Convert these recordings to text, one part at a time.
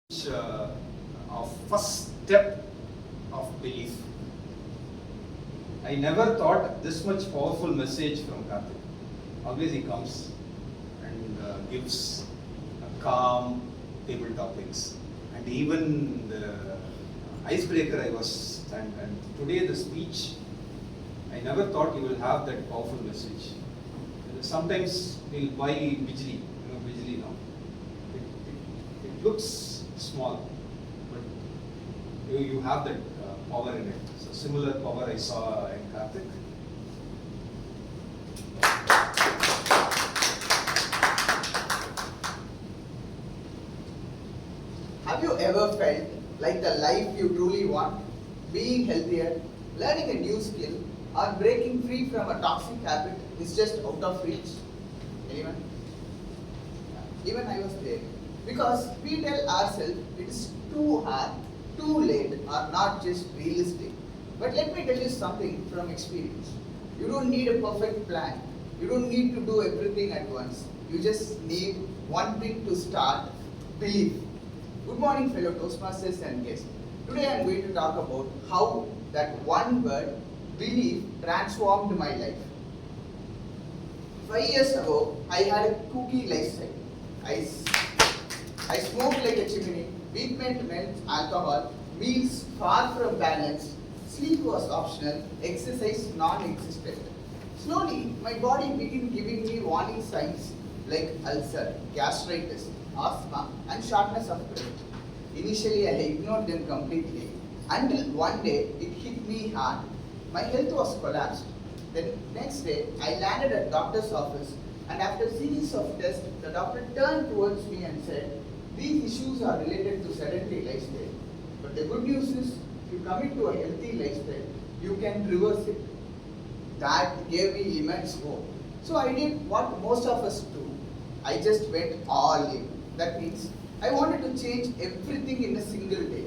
Of first step of belief. I never thought this much powerful message from Karthik. Always he comes and gives a calm table topics, and even the icebreaker I was and today the speech. I never thought you will have that powerful message. Sometimes we'll buy bijli, bijli now. It looks small, but you have that power in it. So similar power I saw in Karthik. Have you ever felt like the life you truly want? Being healthier, learning a new skill, or breaking free from a toxic habit is just out of reach? Anyone? Even I was there. Because we tell ourselves it is too hard, too late, or not just realistic. But let me tell you something from experience. You don't need a perfect plan. You don't need to do everything at once. You just need one thing to start: belief. Good morning, fellow Toastmasters and guests. Today I am going to talk about how that one word, belief, transformed my life. 5 years ago, I had a cookie lifestyle. I smoked like a chimney, weekend meant alcohol, meals far from balanced, sleep was optional, exercise non-existent. Slowly, my body began giving me warning signs like ulcer, gastritis, asthma, and shortness of breath. Initially, I ignored them completely until one day it hit me hard. My health was collapsed. Then next day, I landed at doctor's office, and after a series of tests, the doctor turned towards me and said, "These issues are related to sedentary lifestyle. But the good news is, if you commit to a healthy lifestyle, you can reverse it." That gave me immense hope. So I did what most of us do. I just went all in. That means I wanted to change everything in a single day.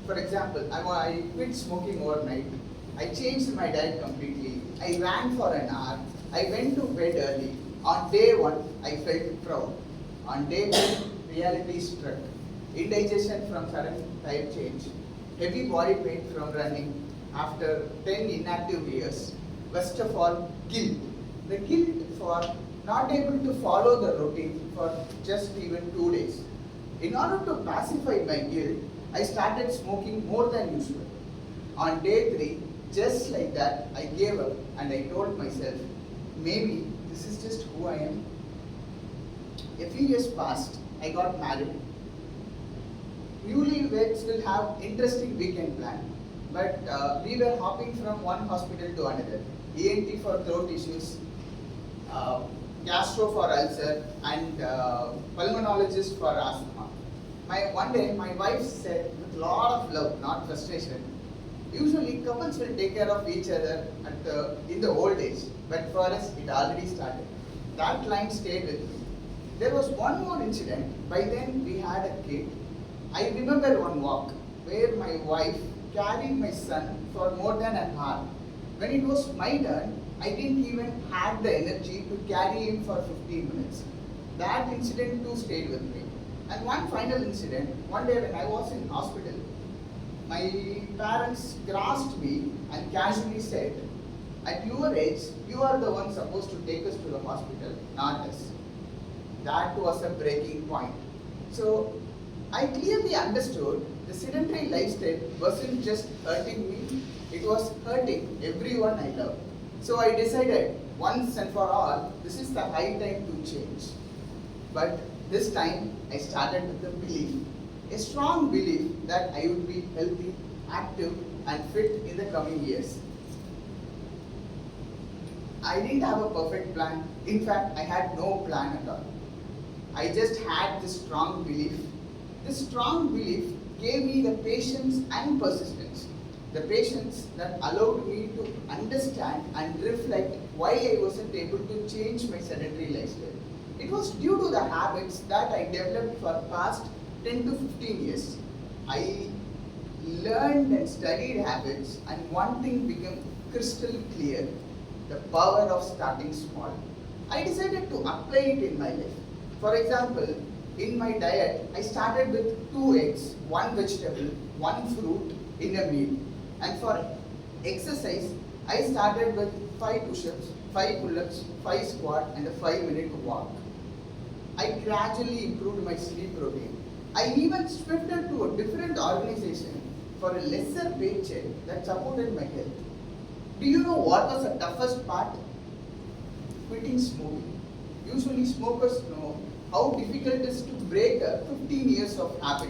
For example, I quit smoking overnight. I changed my diet completely. I ran for an hour. I went to bed early. On day 1, I felt proud. On day 2, reality struck. Indigestion from sudden diet change. Heavy body pain from running after 10 inactive years. Worst of all, guilt. The guilt for not able to follow the routine for just even 2 days. In order to pacify my guilt, I started smoking more than usual. On day 3, just like that, I gave up and I told myself, maybe this is just who I am. A few years passed, I got married. Newlyweds will have interesting weekend plan, but we were hopping from one hospital to another. ENT for throat issues, gastro for ulcer, and pulmonologist for asthma. One day, my wife said with a lot of love, not frustration, usually couples will take care of each other in the old age, but for us, it already started. That line stayed with me. There was one more incident. By then, we had a kid. I remember one walk where my wife carried my son for more than an hour. When it was my turn, I didn't even have the energy to carry him for 15 minutes. That incident too stayed with me. And one final incident, one day when I was in hospital, my parents grasped me and casually said, "At your age, you are the one supposed to take us to the hospital, not us." That was a breaking point. So I clearly understood the sedentary lifestyle wasn't just hurting me, it was hurting everyone I love. So I decided once and for all, this is the high time to change. But this time I started with a belief, a strong belief that I would be healthy, active, and fit in the coming years. I didn't have a perfect plan. In fact, I had no plan at all. I just had this strong belief. This strong belief gave me the patience and persistence. The patience that allowed me to understand and reflect why I wasn't able to change my sedentary lifestyle. It was due to the habits that I developed for past 10 to 15 years. I learned and studied habits, and one thing became crystal clear: the power of starting small. I decided to apply it in my life. For example, In my diet, I started with 2 eggs, 1 vegetable, 1 fruit in a meal. And for exercise, I started with 5 push-ups, 5 pull-ups, 5 squat and a 5-minute walk. I gradually improved my sleep routine. I even shifted to a different organization for a lesser paycheck that supported my health. Do you know what was the toughest part? Quitting smoking. Usually smokers know how difficult it is to break a 15 years of habit.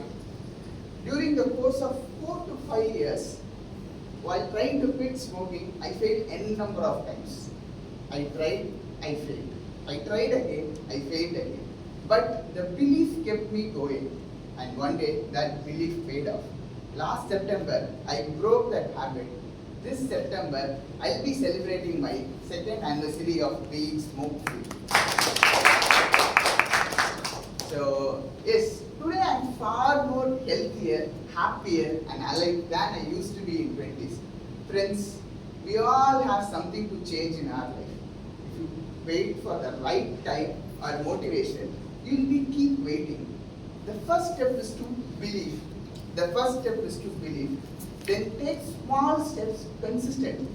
During the course of 4 to 5 years, while trying to quit smoking, I failed n number of times. I tried, I failed. I tried again, I failed again. But the belief kept me going, and one day that belief paid off. Last September, I broke that habit. This September, I'll be celebrating my 2nd anniversary of being smoke-free. So, yes, today I'm far more healthier, happier and alive than I used to be in 20s. Friends, we all have something to change in our life. If you wait for the right time or motivation, you'll be keep waiting. The first step is to believe. Then take small steps consistently.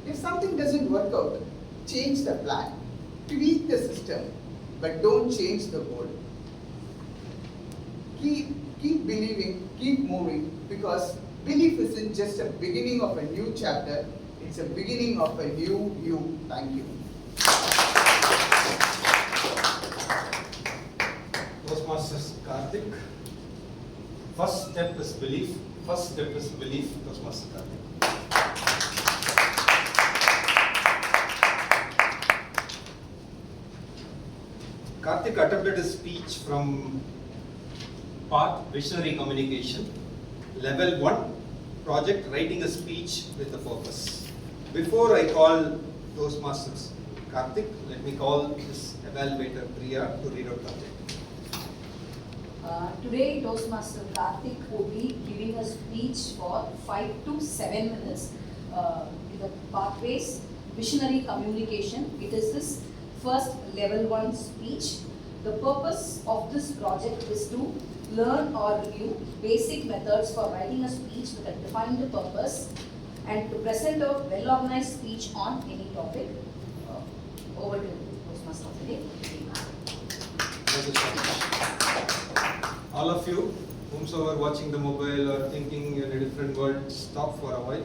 If something doesn't work out, change the plan. Tweak the system, but don't change the goal. Keep believing, keep moving, because belief isn't just a beginning of a new chapter, it's a beginning of a new you. Thank you. Toastmasters Karthik. First step is belief. Toastmaster Karthik. Karthik attempted a speech from Path Visionary Communication, Level 1, project writing a speech with a purpose. Before I call Toastmasters Karthik, let me call this evaluator Priya to read out Karthik. Today, Toastmaster Karthik will be giving a speech for 5 to 7 minutes with the Pathways Visionary Communication. It is this first level 1 speech. The purpose of this project is to learn or review basic methods for writing a speech with a defined purpose and to present a well-organized speech on any topic. Over to Toastmaster today. Thank you so much. All of you, whomsoever watching the mobile or thinking in a different world, stop for a while.